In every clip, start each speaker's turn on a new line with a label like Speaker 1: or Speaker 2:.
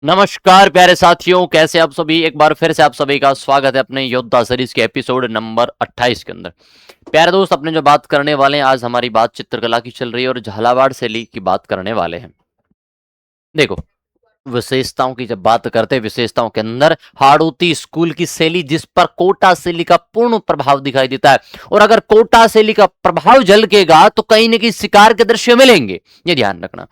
Speaker 1: नमस्कार प्यारे साथियों, कैसे आप सभी। एक बार फिर से आप सभी का स्वागत है अपने योद्धा सीरीज के एपिसोड नंबर 28 के अंदर। प्यारे दोस्त, अपने जो बात करने वाले हैं आज, हमारी बात चित्रकला की चल रही है और झालावाड़ शैली की बात करने वाले हैं। देखो, विशेषताओं की जब बात करते हैं, विशेषताओं के अंदर हाड़ौती स्कूल की शैली, जिस पर कोटा शैली का पूर्ण प्रभाव दिखाई देता है। और अगर कोटा शैली का प्रभाव झलकेगा तो कहीं न कहीं शिकार के दृश्य मिलेंगे, ये ध्यान रखना।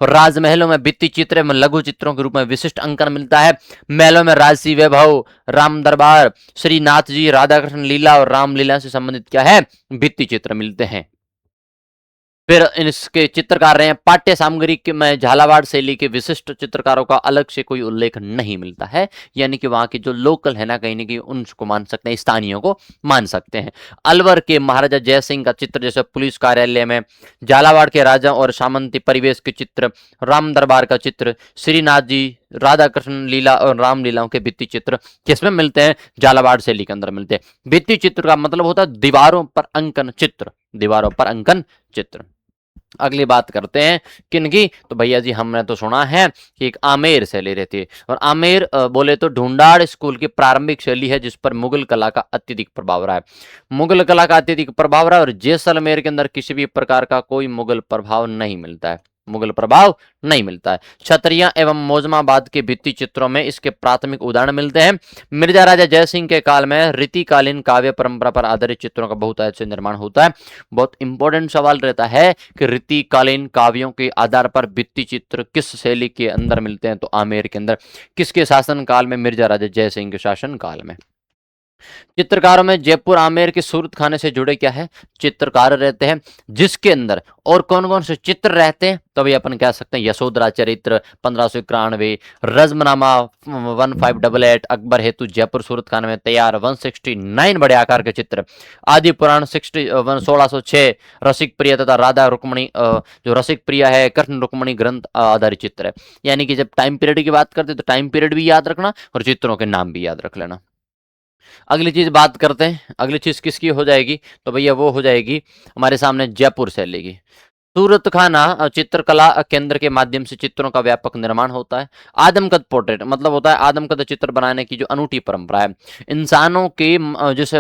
Speaker 1: और राजमहलों में भित्ति चित्र में लघु चित्रों के रूप में विशिष्ट अंकन मिलता है। महलों में राजसी वैभव, राम दरबार, श्रीनाथ जी, राधा कृष्ण लीला और रामलीला से संबंधित क्या है, भित्ति चित्र मिलते हैं। फिर इसके चित्रकार रहे हैं पाठ्य सामग्री के में झालावाड़ शैली के विशिष्ट चित्रकारों का अलग से कोई उल्लेख नहीं मिलता है, यानी कि वहां के जो लोकल है ना, कहीं ना कहीं उनको मान सकते हैं, स्थानीयों को मान सकते हैं। अलवर के महाराजा जयसिंह का चित्र, जैसे पुलिस कार्यालय में, झालावाड़ के राजा और सामंती परिवेश के चित्र, राम दरबार का चित्र, श्रीनाथ जी, राधा कृष्ण लीला और रामलीलाओं के भित्ति चित्र किसमें मिलते हैं, झालावाड़ शैली के अंदर मिलते हैं। भित्ति चित्र का मतलब होता है दीवारों पर अंकन चित्र, दीवारों पर अंकन चित्र। अगली बात करते हैं किनकी, तो भैया जी हमने तो सुना है कि एक आमेर शैली रहती है, और आमेर बोले तो ढूंढाड़ स्कूल की प्रारंभिक शैली है, जिस पर मुगल कला का अत्यधिक प्रभाव रहा है। मुगल कला का अत्यधिक प्रभाव रहा है, और जैसलमेर के अंदर किसी भी प्रकार का कोई मुगल प्रभाव नहीं मिलता है, मुगल प्रभाव नहीं मिलता है। क्षत्रिय एवं मोजमाबाद के भित्ति चित्रों में इसके प्राथमिक उदाहरण मिलते हैं। मिर्जा राजा जयसिंह के काल में रीतिकालीन काव्य परंपरा पर आधारित चित्रों का बहुत अच्छे निर्माण होता है। बहुत इंपॉर्टेंट सवाल रहता है कि रीतिकालीन काव्यों के आधार पर भित्ति चित्र किस शैली के अंदर मिलते हैं, तो आमेर के अंदर। किसके शासन काल में, मिर्जा राजा जयसिंह के शासन काल में। चित्रकारों में जयपुर आमेर के सूरत खाने से जुड़े क्या है, चित्रकार रहते हैं, जिसके अंदर और कौन कौन से चित्र रहते हैं, तो भी अपन कह सकते हैं यशोधरा चरित्र 1591, रज्मनामा 1588, अकबर हेतु जयपुर सूरत खाने में तैयार 169 बड़े आकार के चित्र, आदि पुराण 1606, रसिक प्रिय तथा राधा रुक्मणी, जो रसिक प्रिय है, कृष्ण रुक्मणी ग्रंथ आधारित चित्र है। यानी कि जब टाइम पीरियड की बात करते हैं तो टाइम पीरियड भी याद रखना और चित्रों के नाम भी याद रख लेना। अगली चीज बात करते हैं, अगली चीज किसकी हो जाएगी, तो भैया वो हो जाएगी हमारे सामने जयपुर शैली की। सूरत खाना चित्रकला केंद्र के माध्यम से चित्रों का व्यापक निर्माण होता है। आदमकद पोर्ट्रेट मतलब होता है आदमकद चित्र बनाने की जो अनूठी परंपरा है। इंसानों के जैसे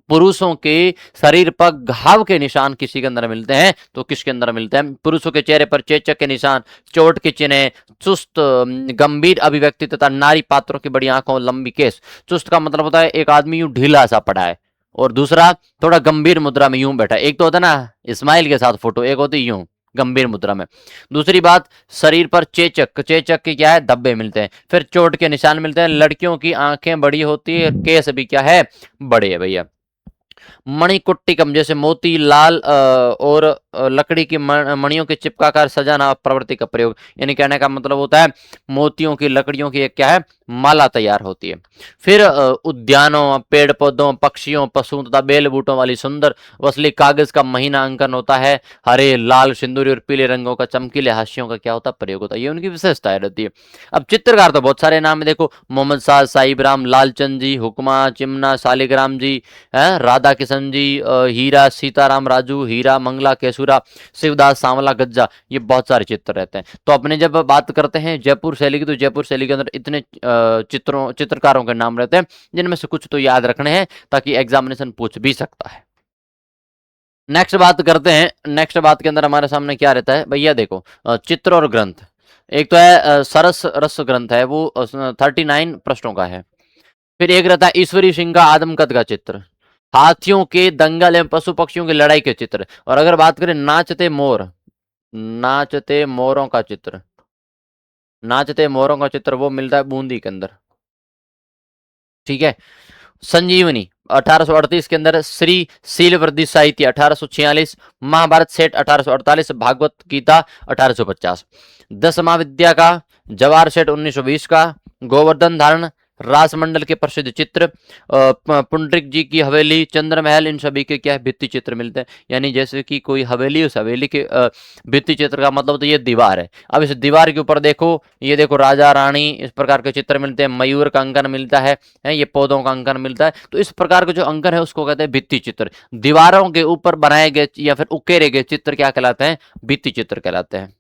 Speaker 1: पुरुषों के शरीर पर घाव के निशान किसी के अंदर मिलते हैं, तो किसके अंदर मिलते हैं, पुरुषों के चेहरे पर चेचक के निशान, चोट के चिन्ह, चुस्त गंभीर अभिव्यक्ति तथा नारी पात्रों की बड़ी आंखों, लंबी केस। चुस्त का मतलब होता है एक आदमी यूं ढीला सा पड़ा है, और दूसरा थोड़ा गंभीर मुद्रा में यूं बैठा है। एक तो होता है ना स्माइल के साथ फोटो, एक होती यूं गंभीर मुद्रा में। दूसरी बात, शरीर पर चेचक, चेचक के क्या है, धब्बे मिलते हैं। फिर चोट के निशान मिलते हैं। लड़कियों की आंखें बड़ी होती है, केस भी क्या है, बड़े है भैया। मणिकुट्टिकम जैसे मोती, लाल और लकड़ी की मणियों के चिपकाकर सजाना प्रवृत्ति का प्रयोग, यानी कहने का मतलब होता है मोतियों की लकड़ियों की एक क्या है, माला तैयार होती है। फिर उद्यानों, पेड़ पौधों, पक्षियों, पशुओं तथा बेल बूटों वाली सुंदर वसली कागज का महीना अंकन होता है। हरे, लाल, सिंदूरी और पीले रंगों का चमकीले हाशियों का क्या होता है, प्रयोग होता है। ये उनकी विशेषताएं रहती है। अब चित्रकार तो बहुत सारे नाम है, देखो मोहम्मद शाह, साहिबराम, लालचंद जी, हुक्मा, चिमना, शालिग्राम जी, राधा किशन जी, हीरा सीताराम राजू, हीरा मंगला केसुरा, शिवदास सांवला गज्जा, ये बहुत सारे चित्र रहते हैं। तो अपने जब बात करते हैं जयपुर शैली की, तो जयपुर शैली के अंदर इतने चित्रकारों के नाम रहते हैं, जिनमें से कुछ तो याद रखने हैं, ताकि एग्जामिनेशन पूछ भी सकता है। नेक्स्ट बात करते हैं, नेक्स्ट बात के अंदर हमारे सामने क्या रहता है भैया, देखो चित्र और ग्रंथ। एक तो है सरस रस ग्रंथ है, वो 39 प्रश्नों का है। फिर एक रहता है ईश्वरी सिंह का आदमकद का चित्र, हाथियों के दंगल एवं पशु पक्षियों की लड़ाई के चित्र। और अगर बात करें नाचते मोर, नाचते मोरों का चित्र, नाचते मोरों का चित्र वो मिलता है बूंदी के अंदर, ठीक है। संजीवनी 1838 के अंदर, श्री शीलवृद्धि साहित्य 1846, महाभारत सेठ 1848, भागवत गीता 1850। 10 महाविद्या का जवाहर सेठ 1920 का, गोवर्धन धारण, रासमंडल के प्रसिद्ध चित्र, पुंडरिक जी की हवेली, चंद्रमहल, इन सभी के क्या है, भित्ति चित्र मिलते हैं। यानी जैसे कि कोई हवेली, उस हवेली के भित्ति चित्र का मतलब तो ये दीवार है। अब इस दीवार के ऊपर देखो, ये देखो राजा रानी, इस प्रकार के चित्र मिलते हैं, मयूर का अंकन मिलता है, ये पौधों का अंकन मिलता है। तो इस प्रकार के जो अंकन है उसको कहते हैं भित्ति चित्र। दीवारों के ऊपर बनाए गए या फिर उकेरे गए चित्र क्या कहलाते हैं, भित्ति चित्र कहलाते हैं।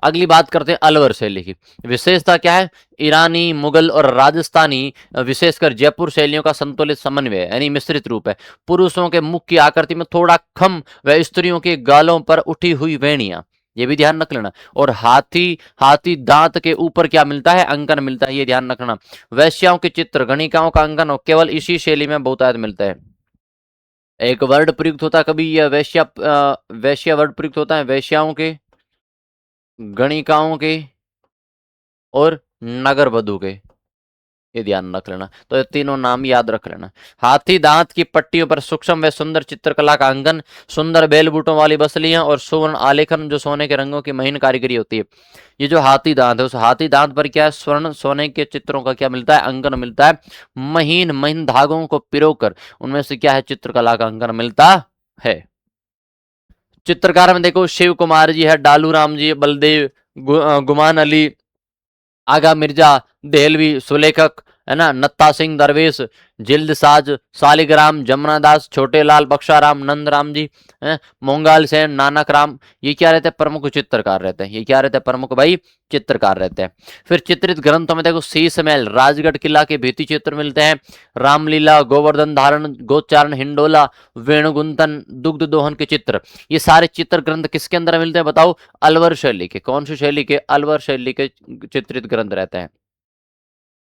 Speaker 1: अगली बात करते हैं अलवर शैली की। विशेषता क्या है? ईरानी, मुगल और राजस्थानी विशेषकर जयपुर शैलियों का संतुलित समन्वय है, यानी मिश्रित रूप है। पुरुषों के मुख की आकृति में थोड़ा खम व स्त्रियों के गालों पर उठी हुई वेणियां, ये भी ध्यान रख लेना। और हाथी हाथी दांत के ऊपर क्या मिलता है? अंकन मिलता है, ये ध्यान रखना। वैश्याओं के चित्र, गणिकाओं का अंकन केवल इसी शैली में बहुतायत मिलता है। एक वर्ड प्रयुक्त होता है कभी, यह वैश्या वर्ड प्रयुक्त होता है वैश्याओं के, गणिकाओं के और नगर वधु के, ये ध्यान रख लेना। तो ये तीनों नाम याद रख लेना। हाथी दांत की पट्टियों पर सूक्ष्म व सुंदर चित्रकला का अंकन, सुंदर बेल बूटों वाली बसलियां और सुवर्ण आलेखन जो सोने के रंगों की महीन कारीगरी होती है। ये जो हाथी दांत है, उस हाथी दांत पर क्या है? स्वर्ण सोने के चित्रों का क्या मिलता है? अंकन मिलता है। महीन महीन धागों को पिरोकर उनमें से क्या है? चित्रकला का अंकन मिलता है। चित्रकार में देखो शिव कुमार जी है, डालू राम जी, बलदेव, गुमान अली, आगा मिर्जा, देहलवी, सुलेखक, है ना, नत्ता सिंह दरवेश, जिल्द साज, सालिग्राम, जमुना दास, छोटे लाल, बख्शाराम, नंद राम जी, मोंगाल सेन, नानक राम, ये क्या रहते हैं? प्रमुख चित्रकार रहते हैं। ये क्या रहते हैं? प्रमुख भाई चित्रकार रहते हैं। फिर चित्रित ग्रंथों में देखो शीश महल, राजगढ़ किला के भित्ति चित्र मिलते हैं। रामलीला, गोवर्धन धारण, गोचारण, हिंडोला, वेणुगुंतन, दुग्ध दोहन के चित्र, ये सारे चित्र ग्रंथ किसके अंदर मिलते हैं? बताओ। अलवर शैली के। कौन सी शैली के? अलवर शैली के चित्रित ग्रंथ रहते हैं।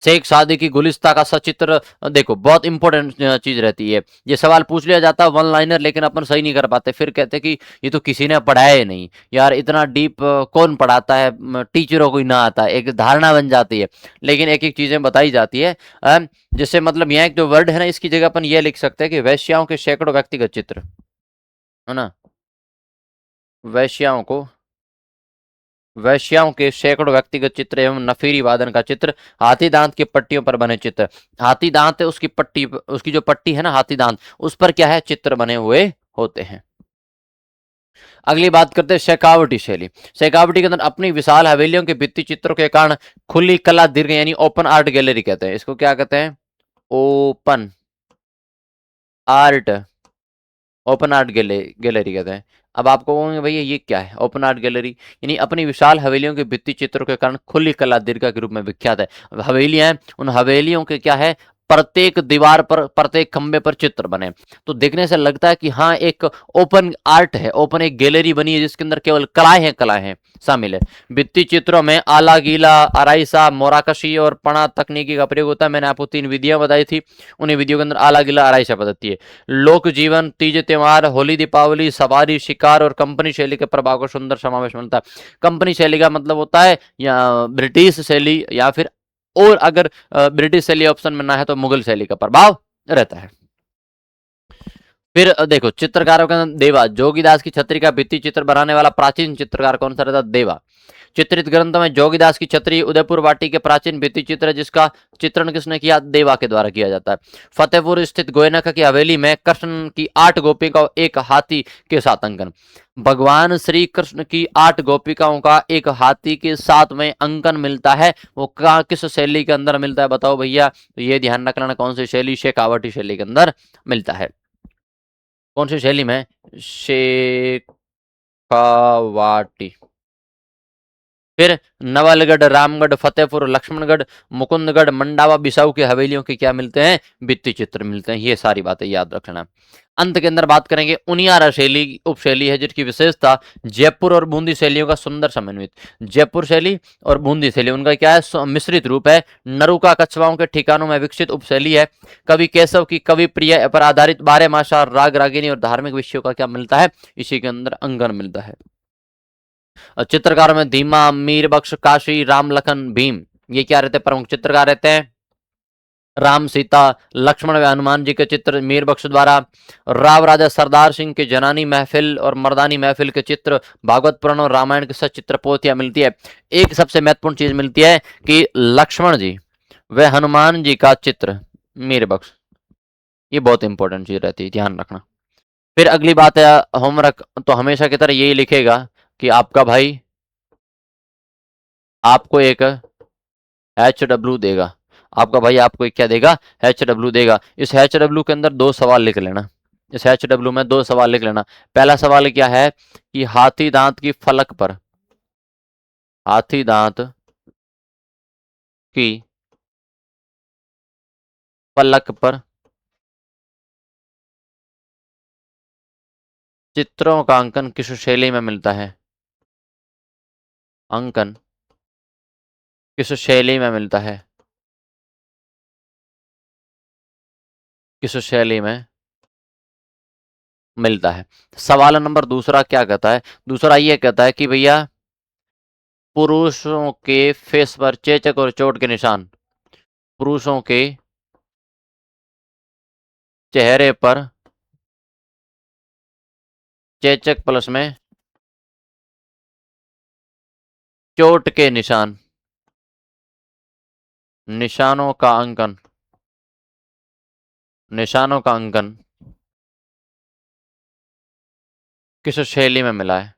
Speaker 1: शेख सादी की गुलिस्ता का सचित्र, देखो बहुत इंपॉर्टेंट चीज रहती है। ये सवाल पूछ लिया जाता है वन लाइनर, लेकिन अपन सही नहीं कर पाते, फिर कहते कि ये तो किसी ने पढ़ाया ही नहीं। यार इतना डीप कौन पढ़ाता है? टीचरों को ही ना आता है, एक धारणा बन जाती है। लेकिन एक एक चीजें बताई जाती है। जैसे मतलब यहाँ एक जो वर्ड है ना, इसकी जगह अपन ये लिख सकते हैं कि वैश्याओं के सैकड़ों व्यक्तिगत चित्र, है ना, वैश्याओं को वैश्याओं के सैकड़ों व्यक्तिगत चित्र एवं नफीरी वादन का चित्र, हाथी दांत की पट्टियों पर बने चित्र। हाथी दांत है, उसकी पट्टी, उसकी जो पट्टी है ना हाथी दांत, उस पर क्या है? चित्र बने हुए होते हैं। अगली बात करते हैं शेखावटी शैली। शेखावटी के अंदर अपनी विशाल हवेलियों के भित्ति चित्रों के कारण खुली कला दीर्घ यानी ओपन आर्ट गैलरी कहते हैं। इसको क्या कहते हैं? Open art, open art gallery कहते हैं। अब आपको कहोगे भैया ये क्या है ओपन आर्ट गैलरी? यानी अपनी विशाल हवेलियों के भित्ति चित्रों के कारण खुली कला दीर्घा के रूप में विख्यात है। हवेलियां हैं, उन हवेलियों के क्या है? प्रत्येक दीवार पर, प्रत्येक खंबे पर चित्र बने। तो देखने से लगता है कि हाँ एक ओपन आर्ट है, ओपन एक गैलरी बनी है जिसके अंदर केवल कलाएं हैं शामिल है। भित्ति चित्रों में आला गीला, आराइसा, मोराकशी और पणा तकनीकी का प्रयोग होता है। मैंने आपको 3 विधियां बताई थी, उन्हीं विधियों के अंदर आला गीला, आराइसा पद्धति है। लोक जीवन, तीज त्योहार, होली, दीपावली, सवारी, शिकार और कंपनी शैली के प्रभाव को सुंदर समावेश मिलता है। कंपनी शैली का मतलब होता है या ब्रिटिश शैली, या फिर और अगर ब्रिटिश शैली ऑप्शन में ना है तो मुगल शैली का प्रभाव रहता है। फिर देखो चित्रकारों के अंदर देवा, जोगीदास की छतरी का भित्ति चित्र बनाने वाला प्राचीन चित्रकार कौन सा रहता? देवा। चित्रित ग्रंथ में जोगीदास की छतरी उदयपुर वाटी के प्राचीन भित्ति चित्र है, जिसका चित्रण किसने किया? देवा के द्वारा किया जाता है। फतेहपुर स्थित गोयनका की हवेली में कृष्ण की 8 गोपिका एक हाथी के साथ अंकन। भगवान श्री कृष्ण की 8 गोपिकाओं का एक हाथी के साथ में अंकन मिलता है। वो कहाँ, किस शैली के अंदर मिलता है? बताओ भैया। तो ये ध्यान रखना कौन सी शैली? शेखावटी शैली के अंदर मिलता है। कौन सी शैली में? शेखावाटी। फिर नवलगढ़, रामगढ़, फतेहपुर, लक्ष्मणगढ़, मुकुंदगढ़, मंडावा, बिसाऊ की हवेलियों के क्या मिलते हैं? भित्ति चित्र मिलते हैं। ये सारी बातें याद रखना। अंत के अंदर बात करेंगे उनियारा शैली, उपशैली है जिसकी विशेषता जयपुर और बूंदी शैलियों का सुंदर समन्वित। जयपुर शैली और बूंदी शैली उनका क्या है? मिश्रित रूप है। नरुका कछवाओं के ठिकानों में विकसित उपशैली है। कवि केशव की कवि प्रिय पर आधारित 12 मासा, राग रागिनी और धार्मिक विषयों का क्या मिलता है? इसी के अंदर अंगन मिलता है। चित्रकारों में धीमा, मीर बख्श, काशी, राम, लखन, भीम, ये क्या रहते हैं? प्रमुख चित्रकार रहते हैं। राम, सीता, लक्ष्मण व हनुमान जी के चित्र मीर बख्श द्वारा। राव राजा सरदार सिंह के जनानी महफिल और मर्दानी महफिल के चित्र भागवत पुराण और रामायण के सचित्र पोथियां मिलती है। एक सबसे महत्वपूर्ण चीज मिलती है कि लक्ष्मण जी व हनुमान जी का चित्र मीर बख्श, ये बहुत इंपॉर्टेंट चीज रहती है, ध्यान रखना। फिर अगली बात है होमवर्क, तो हमेशा की तरह यही लिखेगा कि आपका भाई आपको एक HW देगा। आपका भाई आपको एक क्या देगा? HW देगा। इस HW के अंदर 2 सवाल लिख लेना। इस HW में 2 सवाल लिख लेना। पहला सवाल क्या है कि हाथी दांत की फलक पर हाथी दांत की पलक पर चित्रों का अंकन किस शैली में मिलता है? अंकन किस शैली में मिलता है? किस शैली में मिलता है? सवाल नंबर दूसरा क्या कहता है? दूसरा ये कहता है कि भैया पुरुषों के फेस पर चेचक और चोट के निशान, पुरुषों के चेहरे पर चेचक प्लस में चोट के निशान, निशानों का अंकन, निशानों का अंकन किस शैली में मिला है?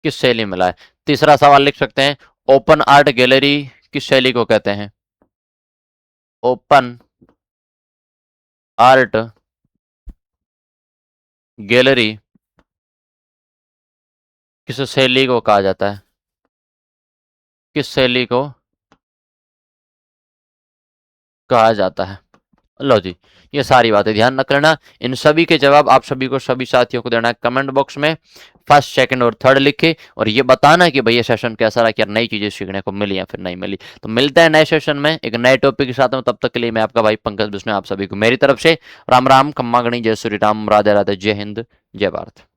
Speaker 1: किस शैली में मिला है? तीसरा सवाल लिख सकते हैं, ओपन आर्ट गैलरी किस शैली को कहते हैं? ओपन आर्ट गैलरी किस शैली को कहा जाता है? किस शैली को कहा जाता है? लो जी, ये सारी बातें ध्यान रख लेना। इन सभी के जवाब आप सभी को, सभी साथियों को देना है कमेंट बॉक्स में, फर्स्ट सेकंड और थर्ड लिख के, और ये बताना कि भैया सेशन कैसा रहा, क्या नई चीजें सीखने को मिली या फिर नहीं मिली। तो मिलते हैं नए सेशन में एक नए टॉपिक के साथ में, तब तक के लिए मैं आपका भाई पंकज बिश्नोई आप सभी को मेरी तरफ से राम राम, खम्मा गणी, जय श्री राम, राधे राधे, जय हिंद, जय भारत।